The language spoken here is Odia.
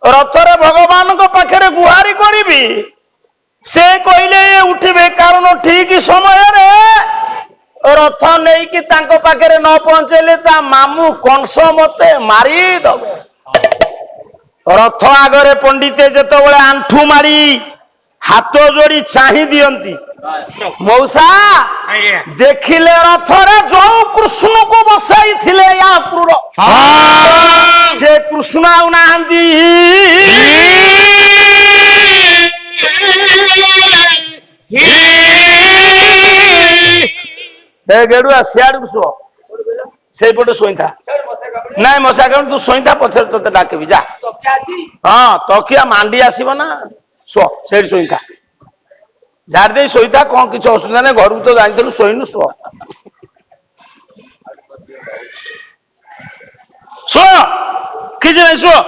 ରଥରେ ଭଗବାନଙ୍କ ପାଖରେ ଗୁହାରି କରିବି, ସେ କହିଲେ ଉଠିବେ, କାରଣ ଠିକ ସମୟରେ ରଥ ନେଇକି ତାଙ୍କ ପାଖରେ ନ ପହଞ୍ଚେଇଲେ ତା ମାମୁଁ କଂସ ମତେ ମାରିଦବ। ରଥ ଆଗରେ ପଣ୍ଡିତେ ଯେତେବେଳେ ଆଣ୍ଠୁ ମାରି ହାତ ଯୋଡି ଚାହିଁ ଦିଅନ୍ତି, ମଉସା ଦେଖିଲେ ରଥରେ ଯୋଉ କୃଷ୍ଣକୁ ବସାଇଥିଲେ ୟାପୁର ସେ କୃଷ୍ଣ ଆଉ ନାହାନ୍ତି। ଗେଡୁଆ ସିଆଡକୁ ଶୁଅ, ସେଇପଟେ ଶୋଇଥା। ନାଇଁ ମଶା କାରଣ ତୁ ଶୋଇଥା, ପଛରେ ତତେ ଡାକିବି ଯା। ହଁ ତକିଆ ମାଣ୍ଡି ଆସିବ ନା, ଶୁଅ ସେଇଠି ଶୋଇଥା, ଝାଡି ଦେଇ ଶୋଇଥା, କଣ କିଛି ଅସୁବିଧା ନାହିଁ। ଘରକୁ ତ ଯାଇଥିଲୁ, ଶୋଇନୁ, ଶୁଅ ଶୁଅ, କିଛି ନାହିଁ, ଶୁଅ।